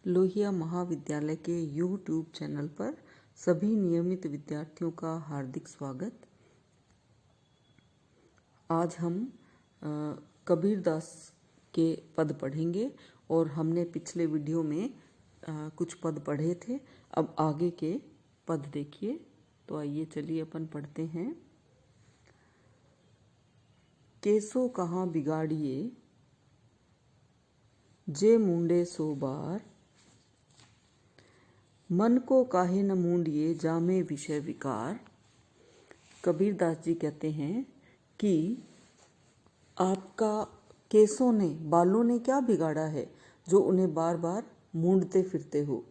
लोहिया महाविद्यालय के YouTube channel पर सभी नियमित विद्यार्थियों का हार्दिक स्वागत। आज हम कबीरदास के पद पढ़ेंगे और हमने पिछले वीडियो में कुछ पद पढ़े थे। अब आगे के पद देखिए। तो आइए चलिए अपन पढ़ते हैं। केसो कहाँ बिगाड़िए जे मुंडे सो बार, मन को काहे न मूंडिए जामे विषय विकार। कबीरदास जी कहते हैं कि आपका केसों ने, बालों ने क्या बिगाड़ा है जो उन्हें बार बार मूंडते फिरते हो।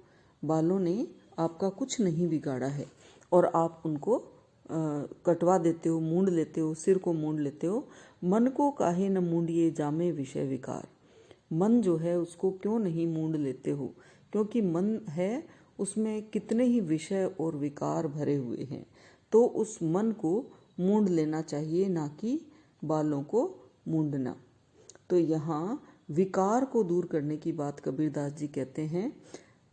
बालों ने आपका कुछ नहीं बिगाड़ा है और आप उनको कटवा देते हो, मूंड लेते हो, सिर को मूंड लेते हो। मन को काहे न मूंडिए जामे विषय विकार। मन जो है उसको क्यों नहीं मूंड लेते हो, क्योंकि मन है उसमें कितने ही विषय और विकार भरे हुए हैं। तो उस मन को मूंड लेना चाहिए, ना कि बालों को मूंडना। तो यहाँ विकार को दूर करने की बात कबीरदास जी कहते हैं।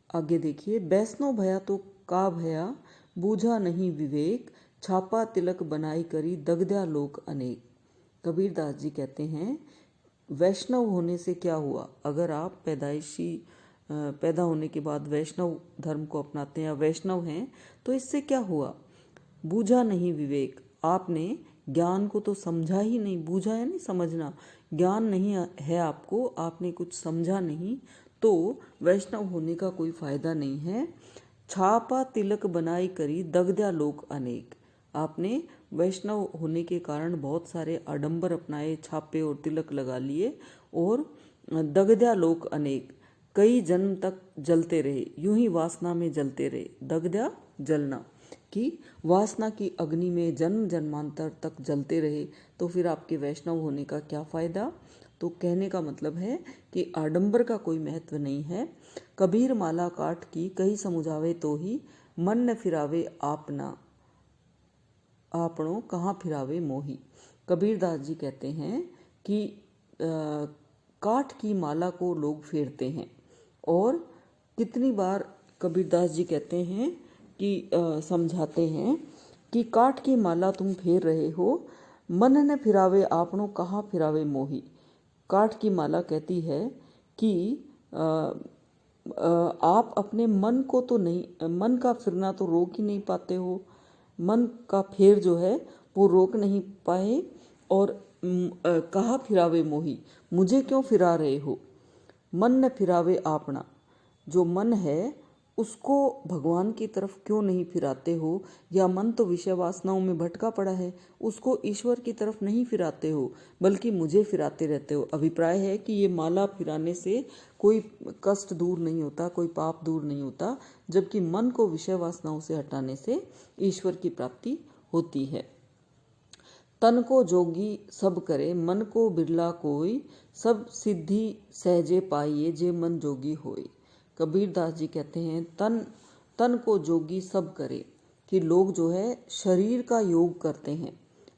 आगे देखिए। बैष्णव भया तो का भया, बूझा नहीं विवेक, छापा तिलक बनाई करी दगद्या लोक अनेक। कबीरदास जी कहते हैं वैष्णव होने से क्या हुआ। अगर आप पैदा होने के बाद वैष्णव धर्म को अपनाते हैं या वैष्णव हैं तो इससे क्या हुआ। बूझा नहीं विवेक, आपने ज्ञान को तो समझा ही नहीं। बूझा है नहीं समझना, ज्ञान नहीं है आपको, आपने कुछ समझा नहीं, तो वैष्णव होने का कोई फायदा नहीं है। छापा तिलक बनाई करी दगद्या लोक अनेक, आपने वैष्णव होने के कारण बहुत सारे आडंबर अपनाए, छापे और तिलक लगा लिए और दगद्या लोक अनेक, कई जन्म तक जलते रहे, यूं ही वासना में जलते रहे। दगद्या जलना, कि वासना की अग्नि में जन्म जन्मांतर तक जलते रहे, तो फिर आपके वैष्णव होने का क्या फायदा। तो कहने का मतलब है कि आडंबर का कोई महत्व नहीं है। कबीर माला काट की कही समुझावे तो ही, मन न फिरावे आपना आपणों कहाँ फिरावे मोही। कबीरदास जी कहते हैं कि काठ की माला को लोग फेरते हैं और कितनी बार कबीरदास जी कहते हैं कि समझाते हैं कि काठ की माला तुम फेर रहे हो, मन न फिरावे आपणों कहाँ फिरावे मोही। काठ की माला कहती है कि आप अपने मन को तो नहीं, मन का फिरना तो रोक ही नहीं पाते हो। मन का फेर जो है वो रोक नहीं पाए और कहाँ फिरावे मोही, मुझे क्यों फिरा रहे हो। मन न फिरावे आपना, जो मन है उसको भगवान की तरफ क्यों नहीं फिराते हो, या मन तो विषय वासनाओं में भटका पड़ा है, उसको ईश्वर की तरफ नहीं फिराते हो बल्कि मुझे फिराते रहते हो। अभिप्राय है कि ये माला फिराने से कोई कष्ट दूर नहीं होता, कोई पाप दूर नहीं होता, जबकि मन को विषय वासनाओं से हटाने से ईश्वर की प्राप्ति होती है। तन को जोगी सब करे, मन को बिरला कोई, सब सिद्धि सहजे पाइए जे मन जोगी होए। कबीरदास जी कहते हैं तन को जोगी सब करे, कि लोग जो है शरीर का योग करते हैं।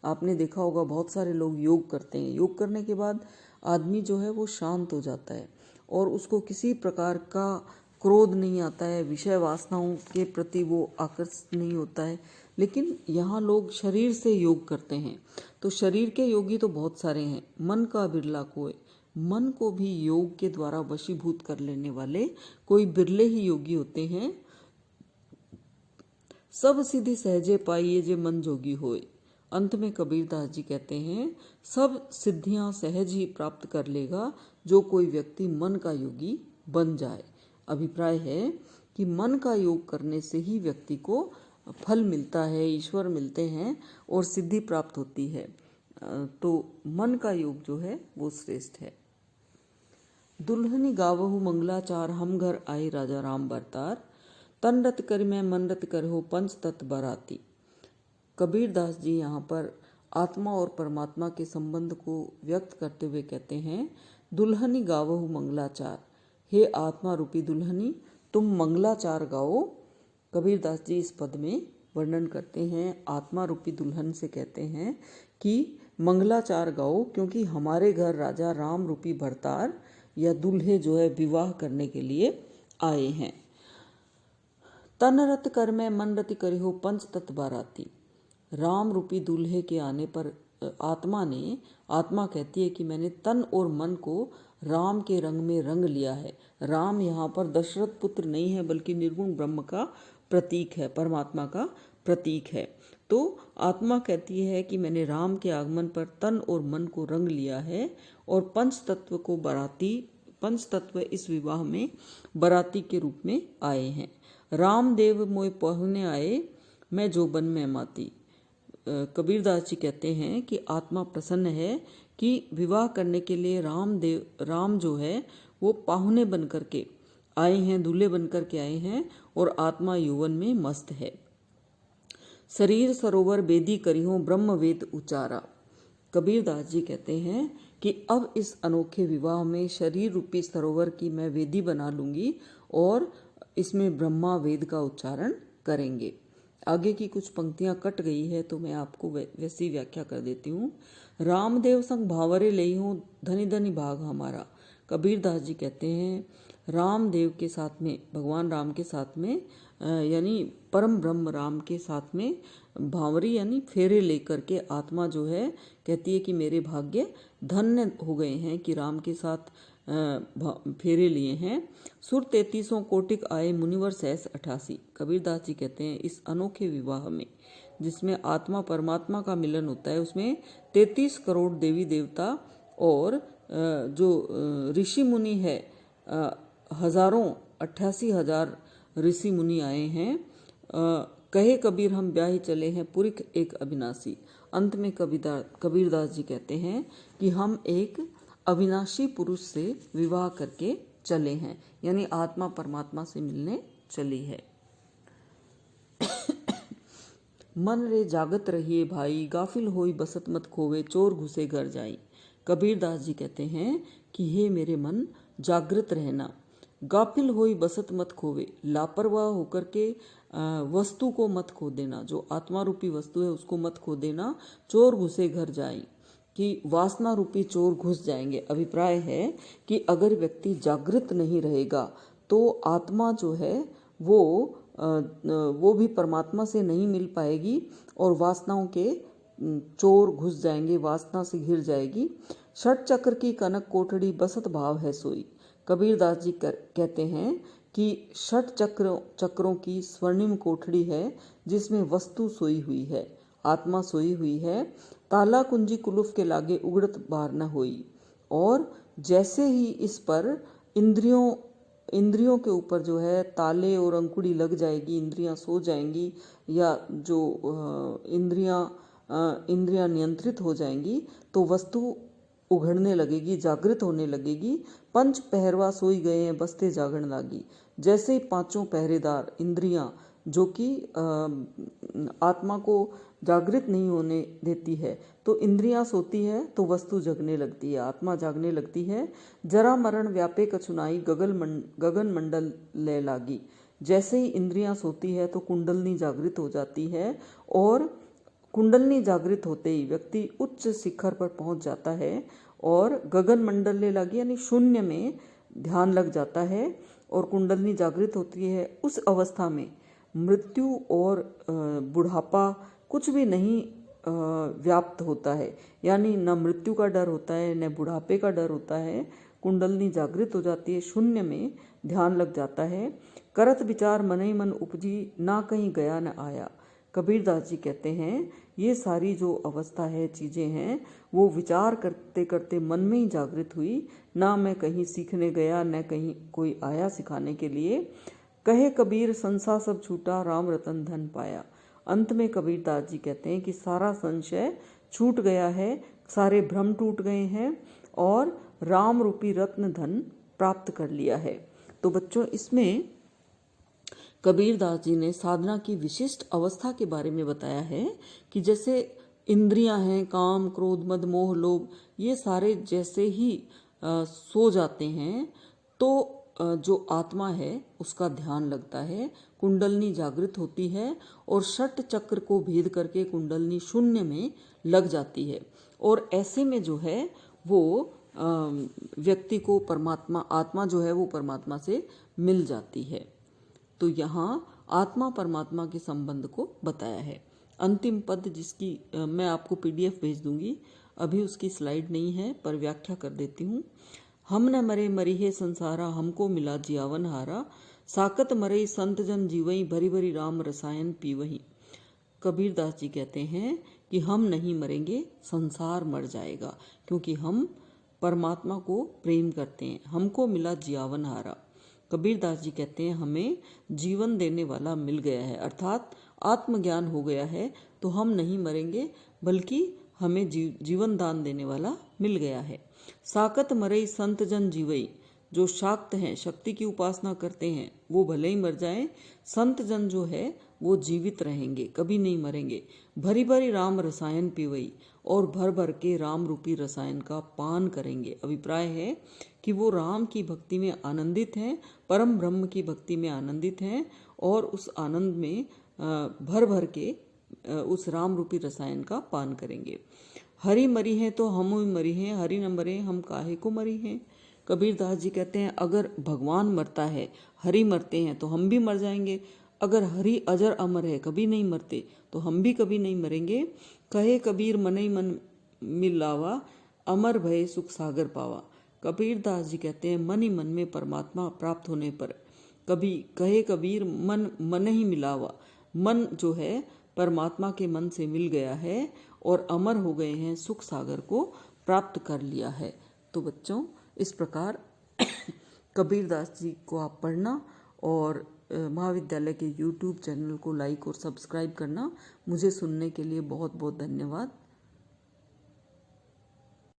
आपने देखा होगा बहुत सारे लोग योग करते हैं। योग करने के बाद आदमी जो है वो शांत हो जाता है और उसको किसी प्रकार का क्रोध नहीं आता है, विषय वासनाओं के प्रति वो आकर्षित नहीं होता है। लेकिन यहाँ लोग शरीर से योग करते हैं। तो शरीर के योगी तो बहुत सारे हैं, मन का बिरला कोई, मन को भी योग के द्वारा वशीभूत कर लेने वाले कोई बिरले ही योगी होते हैं। सब सिद्धि सहजे पाइए जे मन जोगी होए। अंत में कबीरदास जी कहते हैं सब सिद्धियां सहज ही प्राप्त कर लेगा जो कोई व्यक्ति मन का योगी बन जाए। अभिप्राय है कि मन का योग करने से ही व्यक्ति को फल मिलता है, ईश्वर मिलते हैं और सिद्धि प्राप्त होती है। तो मन का योग जो है वो श्रेष्ठ है। दुल्हनी गावहु मंगलाचार, हम घर आए राजा राम बरतार, तन रत कर मैं मन रत कर हो पंच तत् बराती। कबीरदास जी यहाँ पर आत्मा और परमात्मा के संबंध को व्यक्त करते हुए कहते हैं दुल्हनी गावहु मंगलाचार, हे आत्मा रूपी दुल्हनी तुम मंगलाचार गाओ। कबीरदास जी इस पद में वर्णन करते हैं, आत्मा रूपी दुल्हन से कहते हैं कि मंगलाचार गाओ, क्योंकि हमारे घर राजा राम रूपी भरतार या दूल्हे जो है विवाह करने के लिए आए हैं। तन रत कर में मन रति करे हो पंच तत्व बाराती। राम रूपी दूल्हे के आने पर आत्मा कहती है कि मैंने तन और मन को राम के रंग में रंग लिया है। राम यहाँ पर दशरथ पुत्र नहीं है बल्कि निर्गुण ब्रह्म का प्रतीक है, परमात्मा का प्रतीक है। तो आत्मा कहती है कि मैंने राम के आगमन पर तन और मन को रंग लिया है और पंच तत्व इस विवाह में बराती के रूप में आए हैं। रामदेव मोय पहुने आए, मैं जोबन में माती। कबीरदास जी कहते हैं कि आत्मा प्रसन्न है कि विवाह करने के लिए राम जो है वो पाहुने बन करके आए हैं, दूल्हे बन करके आए हैं और आत्मा यौवन में मस्त है। शरीर सरोवर बेदी करियो ब्रह्म वेद उचारा। कबीरदास जी कहते हैं कि अब इस अनोखे विवाह में शरीर रूपी सरोवर की मैं वेदी बना लूंगी और इसमें ब्रह्मा वेद का उच्चारण करेंगे। आगे की कुछ पंक्तियां कट गई है तो मैं आपको वैसी व्याख्या कर देती हूँ। रामदेव संग भावरे लई हूँ, धनी धनी भाग हमारा। कबीरदास जी कहते हैं रामदेव के साथ में, भगवान राम के साथ में यानी परम ब्रह्म राम के साथ में भावरी यानी फेरे लेकर के आत्मा जो है कहती है कि मेरे भाग्य धन्य हो गए हैं कि राम के साथ फेरे लिए हैं। सुर 33 कोटिक आए मुनिवर सहस 88। कबीरदास जी कहते हैं इस अनोखे विवाह में जिसमें आत्मा परमात्मा का मिलन होता है उसमें 33 करोड़ देवी देवता और जो ऋषि मुनि है हजारों 88,000 ऋषि मुनि आए हैं। कहे कबीर हम ब्याही चले हैं पुरख एक अविनाशी। अंत में कबीरदास जी कहते हैं कि हम एक अविनाशी पुरुष से विवाह करके चले हैं, यानी आत्मा परमात्मा से मिलने चली है। मन रे जागत रहिए भाई, गाफिल होई बसत मत खोवे, चोर घुसे घर जाई। कबीरदास जी कहते हैं कि हे मेरे मन जागृत रहना, गाफिल होई बसत मत खोवे, लापरवाह होकर के वस्तु को मत खो देना, जो आत्मा रूपी वस्तु है उसको मत खो देना। चोर घुसे घर जाई कि वासना रूपी चोर घुस जाएंगे। अभिप्राय है कि अगर व्यक्ति जागृत नहीं रहेगा तो आत्मा जो है वो भी परमात्मा से नहीं मिल पाएगी और वासनाओं के चोर घुस जाएंगे, वासना से घिर जाएगी। षट चक्र की कनक कोठड़ी बसत भाव है सोई। कबीरदास जी कहते हैं कि षट चक्रों की स्वर्णिम कोठड़ी है जिसमें वस्तु सोई हुई है, आत्मा सोई हुई है। ताला कुंजी कुलुफ के लागे उगड़त बार न होई। और जैसे ही इस पर इंद्रियों के ऊपर जो है ताले और अंकुड़ी लग जाएगी, इंद्रियां सो जाएंगी या जो इंद्रियां नियंत्रित हो जाएंगी तो वस्तु उघड़ने लगेगी, जागृत होने लगेगी। पंच पहरवा सोई गए हैं बसते जागरण लागी। जैसे ही पांचों पहरेदार इंद्रियां जो कि आत्मा को जागृत नहीं होने देती है, तो इंद्रियां सोती है तो वस्तु जगने लगती है, आत्मा जागने लगती है। जरा मरण व्यापे कछुनाई, गगन मंडल ले लागी। जैसे ही इंद्रियां सोती है तो कुंडलनी जागृत हो जाती है और कुंडलनी जागृत होते ही व्यक्ति उच्च शिखर पर पहुंच जाता है और गगन मंडल ले लागी यानी शून्य में ध्यान लग जाता है और कुंडलनी जागृत होती है। उस अवस्था में मृत्यु और बुढ़ापा कुछ भी नहीं व्याप्त होता है, यानी न मृत्यु का डर होता है न बुढ़ापे का डर होता है। कुंडलनी जागृत हो जाती है, शून्य में ध्यान लग जाता है। करत विचार मन ही मन उपजी, ना कहीं गया न आया। कबीरदास जी कहते हैं ये सारी जो अवस्था है, चीज़ें हैं, वो विचार करते करते मन में ही जागृत हुई, ना मैं कहीं सीखने गया न कहीं कोई आया सिखाने के लिए। कहे कबीर संसा सब छूटा, राम रतन धन पाया। अंत में कबीरदास जी कहते हैं कि सारा संशय छूट गया है, सारे भ्रम टूट गए हैं और राम रूपी रत्न धन प्राप्त कर लिया है। तो बच्चों, इसमें कबीरदास जी ने साधना की विशिष्ट अवस्था के बारे में बताया है कि जैसे इंद्रियां हैं, काम क्रोध मद मोह लोभ, ये सारे जैसे ही सो जाते हैं तो जो आत्मा है उसका ध्यान लगता है, कुंडलनी जागृत होती है और षट चक्र को भेद करके कुंडलनी शून्य में लग जाती है और ऐसे में जो है वो व्यक्ति को परमात्मा, आत्मा जो है वो परमात्मा से मिल जाती है। तो यहाँ आत्मा परमात्मा के संबंध को बताया है। अंतिम पद जिसकी मैं आपको PDF भेज दूंगी, अभी उसकी स्लाइड नहीं है पर व्याख्या कर देती हूँ। हम न मरे मरिहे संसारा, हमको मिला जियावन हारा, साकत मरे संत जन जीवई, भरी भरी राम रसायन पीवही। कबीरदास जी कहते हैं कि हम नहीं मरेंगे, संसार मर जाएगा, क्योंकि हम परमात्मा को प्रेम करते हैं। हमको मिला जियावन हारा। कबीरदास जी कहते हैं हमें जीवन देने वाला मिल गया है, अर्थात आत्मज्ञान हो गया है, तो हम नहीं मरेंगे बल्कि हमें जीवन दान देने वाला मिल गया है। साकत मरई संत जन जीवई, जो शाक्त हैं, शक्ति की उपासना करते हैं, वो भले ही मर जाएं, संत जन जो है वो जीवित रहेंगे, कभी नहीं मरेंगे। भरी भरी राम रसायन पीवई, और भर भर के राम रूपी रसायन का पान करेंगे। अभिप्राय है कि वो राम की भक्ति में आनंदित हैं, परम ब्रह्म की भक्ति में आनंदित हैं, और उस आनंद में भर भर के उस राम रूपी रसायन का पान करेंगे। हरि मरी हैं तो हम भी मरी हैं, हरि न मरे हम काहे को मरी हैं। कबीरदास जी कहते हैं अगर भगवान मरता है, हरि मरते हैं, तो हम भी मर जाएंगे। अगर हरि अजर अमर है, कभी नहीं मरते, तो हम भी कभी नहीं मरेंगे। कहे कबीर मनई मन मिलावा, अमर भय सुख सागर पावा। कबीरदास जी कहते हैं मन ही मन में परमात्मा प्राप्त होने पर, कभी कहे कबीर मन ही मिलावा, मन जो है परमात्मा के मन से मिल गया है और अमर हो गए हैं, सुख सागर को प्राप्त कर लिया है। तो बच्चों, इस प्रकार कबीरदास जी को आप पढ़ना और महाविद्यालय के YouTube चैनल को लाइक और सब्सक्राइब करना। मुझे सुनने के लिए बहुत बहुत धन्यवाद।